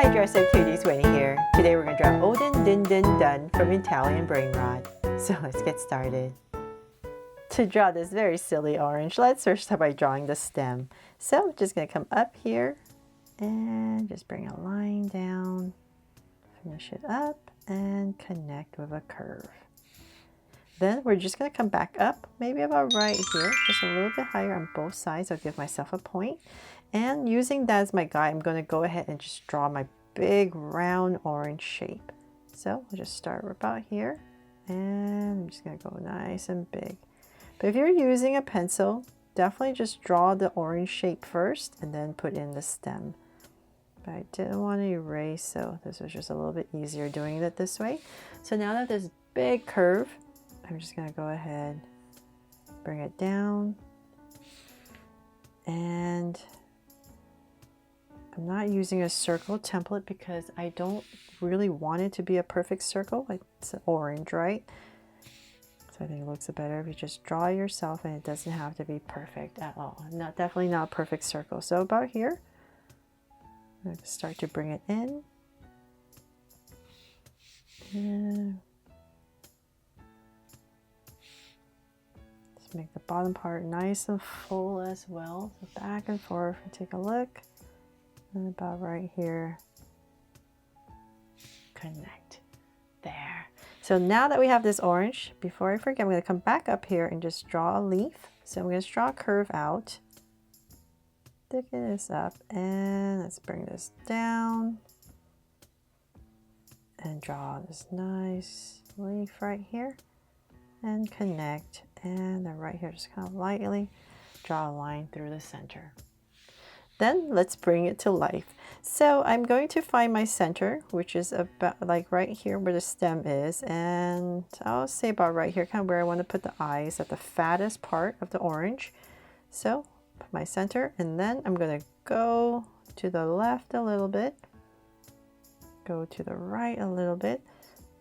Hi Dresser Cuties, Winnie here. Today we're going to draw Udin, Din, Din, Dun from Italian Brainrot. So let's get started. To draw this very silly orange, let's first start by drawing the stem. So I'm just going to come up here and just bring a line down, finish it up, and connect with a curve. Then we're just going to come back up, maybe about right here, just a little bit higher on both sides. I'll give myself a point. And using that as my guide, I'm going to go ahead and just draw my big round orange shape. So I'll just start about here, and I'm just going to go nice and big. But if you're using a pencil, definitely just draw the orange shape first and then put in the stem. But I didn't want to erase, so this was just a little bit easier doing it this way. So now that this big curve, I'm just going to go ahead, bring it down, and I'm not using a circle template because I don't really want it to be a perfect circle. It's orange, right? So I think it looks better if you just draw yourself, and it doesn't have to be perfect at all. Definitely not a perfect circle. So about here, I'm going to start to bring it in. And just make the bottom part nice and full as well. So back and forth and take a look. And about right here, connect there. So now that we have this orange, before I forget, I'm going to come back up here and just draw a leaf. So I'm going to draw a curve out, thicken this up, and let's bring this down and draw this nice leaf right here and connect. And then right here, just kind of lightly draw a line through the center. Then let's bring it to life. So I'm going to find my center, which is about like right here where the stem is. And I'll say about right here, kind of where I want to put the eyes at the fattest part of the orange. So put my center, and then I'm going to go to the left a little bit, go to the right a little bit.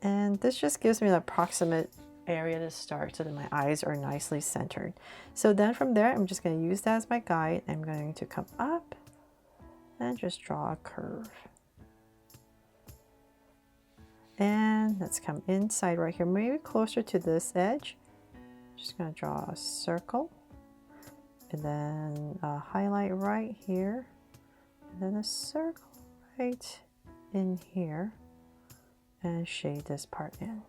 And this just gives me an approximate area to start so that my eyes are nicely centered. So then from there, I'm just going to use that as my guide. I'm going to come up and just draw a curve. And let's come inside right here, maybe closer to this edge. Just going to draw a circle, and then a highlight right here, and then a circle right in here, and shade this part in.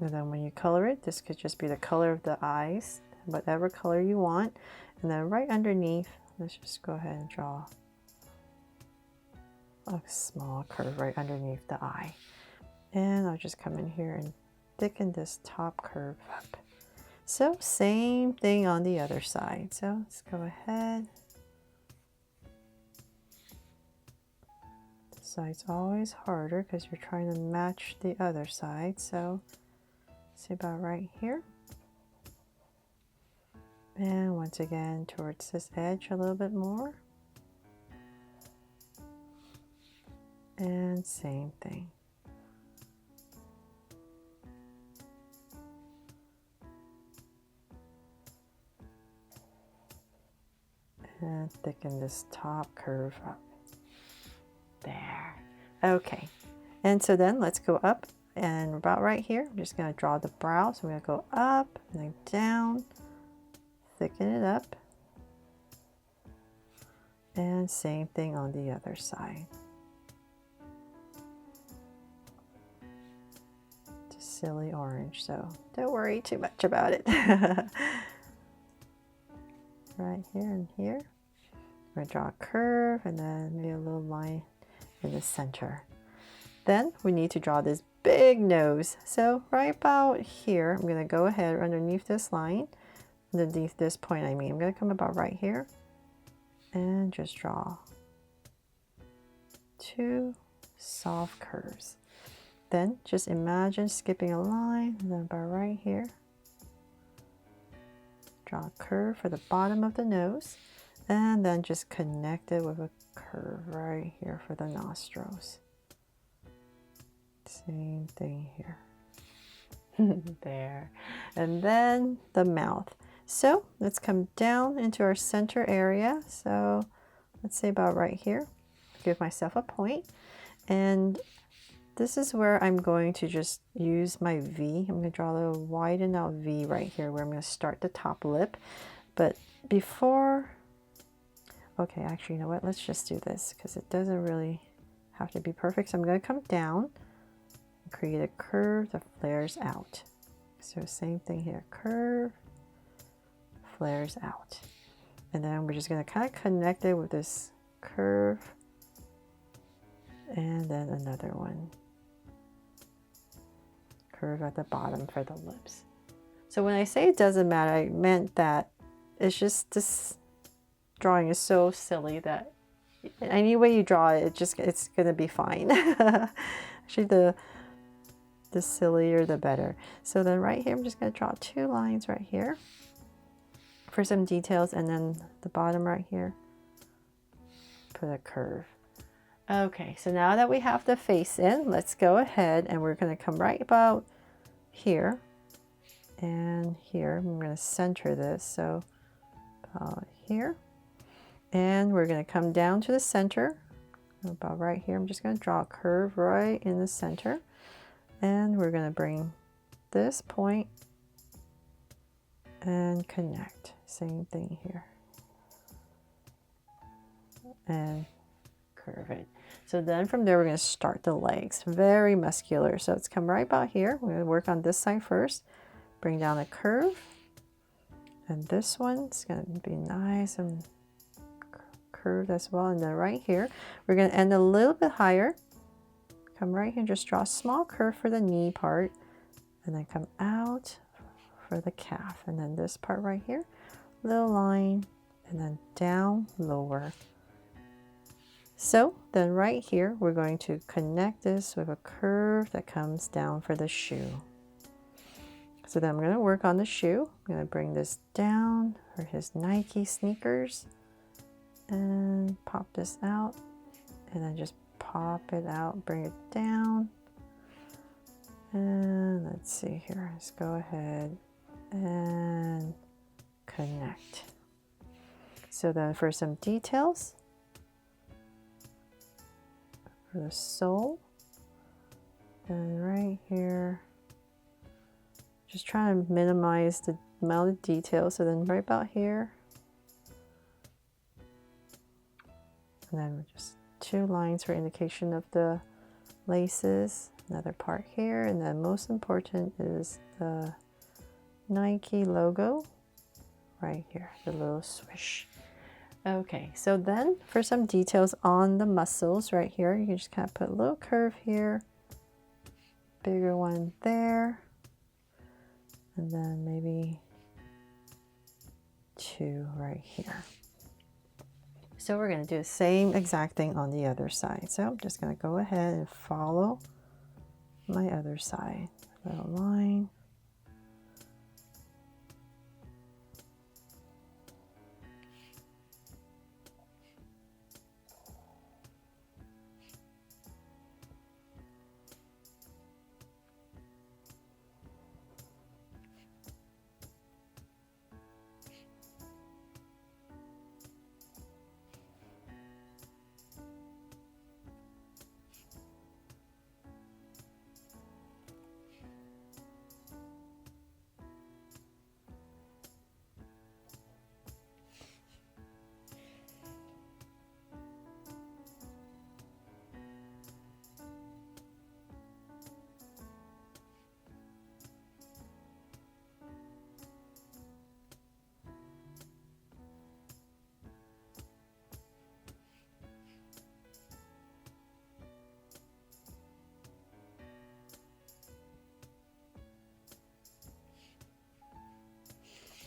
And then when you color it, this could just be the color of the eyes, whatever color you want. And then right underneath, let's just go ahead and draw a small curve right underneath the eye. And I'll just come in here and thicken this top curve up. So same thing on the other side. So let's go ahead. This side's always harder because you're trying to match the other side. So see about right here, and once again towards this edge a little bit more, and same thing. And thicken this top curve up there. Okay, and so then let's go up. And about right here, I'm just going to draw the brow. So I'm going to go up and then down, thicken it up, and same thing on the other side. It's a silly orange, so don't worry too much about it. Right here and here, I'm going to draw a curve and then maybe a little line in the center. Then we need to draw this big nose. So right about here, I'm going to go ahead underneath this line, underneath this point I'm going to come about right here and just draw two soft curves. Then just imagine skipping a line, and then about right here, draw a curve for the bottom of the nose, and then just connect it with a curve right here for the nostrils. Same thing here. There. And then the mouth. So let's come down into our center area. So let's say about right here. give myself a point. And this is where I'm going to just use my V. I'm going to draw a little widened out V right here where I'm going to start the top lip. But before, okay, actually, you know what? Let's just do this because it doesn't really have to be perfect. So I'm going to come down and create a curve that flares out. So same thing here, curve, flares out. And then we're just going to kind of connect it with this curve and then another one. Curve at the bottom for the lips. So when I say it doesn't matter, I meant that it's just this drawing is so silly that any way you draw it, it's gonna be fine. Actually, the sillier the better. So then right here, I'm just gonna draw 2 lines right here for some details, and then the bottom right here, put a curve. Okay, so now that we have the face in, let's go ahead and we're gonna come right about here and here. I'm gonna center this, so about here. And we're gonna come down to the center, about right here. I'm just gonna draw a curve right in the center. And we're gonna bring this point and connect. Same thing here. And curve it. So then from there, we're going to start the legs. Very muscular. So let's come right about here. We're going to work on this side first. Bring down a curve. And this one's going to be nice and curved as well. And then right here, we're going to end a little bit higher. Come right here and just draw a small curve for the knee part. And then come out for the calf. And then this part right here, little line. And then down, lower. So then right here, we're going to connect this with a curve that comes down for the shoe. So then I'm going to work on the shoe. I'm going to bring this down for his Nike sneakers and pop this out and then just pop it out, bring it down. And let's see here, let's go ahead and connect. So then for some details, for the sole, and right here, just trying to minimize the amount of detail. So then right about here, and then just 2 lines for indication of the laces, another part here, and then most important is the Nike logo right here, the little swish. Okay, so then for some details on the muscles right here, you can just kind of put a little curve here, bigger one there, and then maybe 2 right here. So we're going to do the same exact thing on the other side. So I'm just going to go ahead and follow my other side. Little line.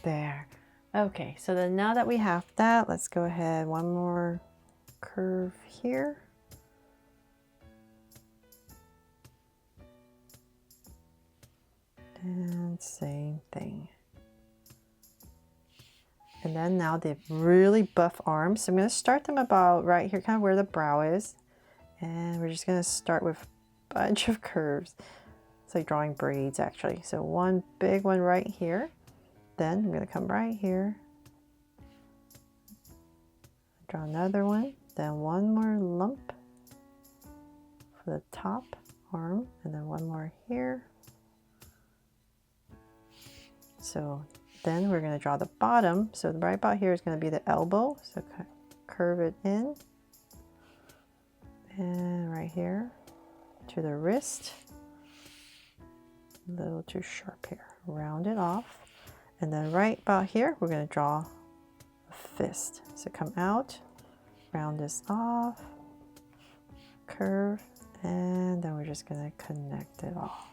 There. Okay, so then now that we have that, let's go ahead, one more curve here. And same thing. And then now the really buff arms. So I'm going to start them about right here, kind of where the brow is. And we're just going to start with a bunch of curves. It's like drawing braids actually. So one big one right here. Then I'm going to come right here, draw another one, then one more lump for the top arm, and then one more here. So then we're going to draw the bottom. So right about here is going to be the elbow. So curve it in. And right here to the wrist. A little too sharp here. Round it off. And then right about here, we're going to draw a fist. So come out, round this off, curve, and then we're just going to connect it all.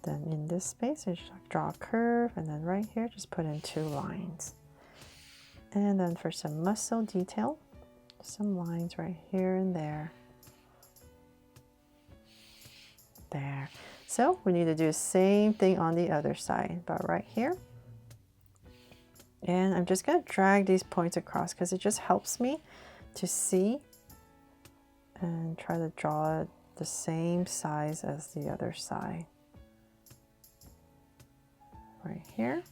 Then in this space, I just draw a curve, and then right here, just put in 2 lines. And then for some muscle detail, some lines right here and there. There. So we need to do the same thing on the other side, about right here. And I'm just going to drag these points across because it just helps me to see and try to draw it the same size as the other side. Right here.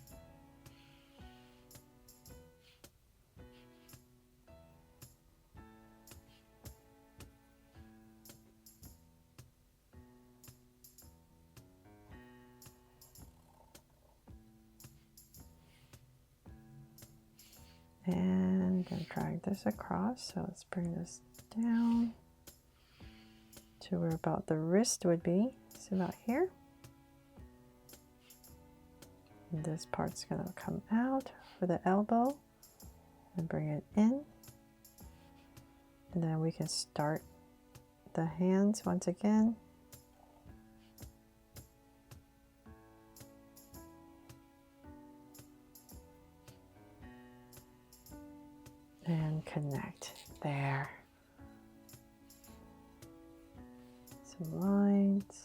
And then drag this across. So let's bring this down to where about the wrist would be. So about here. And this part's going to come out for the elbow and bring it in. And then we can start the hands once again. And connect there. Some lines.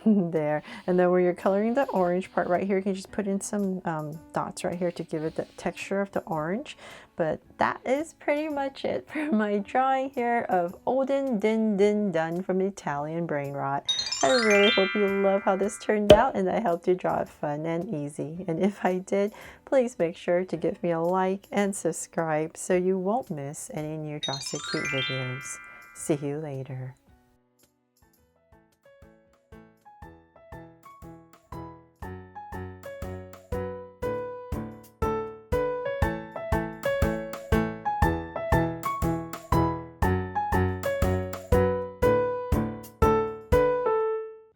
There. And then where you're coloring the orange part right here, you can just put in some dots right here to give it the texture of the orange. But that is pretty much it for my drawing here of Udin, Din, Din, Dun from Italian Brainrot. I really hope you love how this turned out and I helped you draw it fun and easy. And if I did, please make sure to give me a like and subscribe so you won't miss any new Draw So Cute videos. See you later.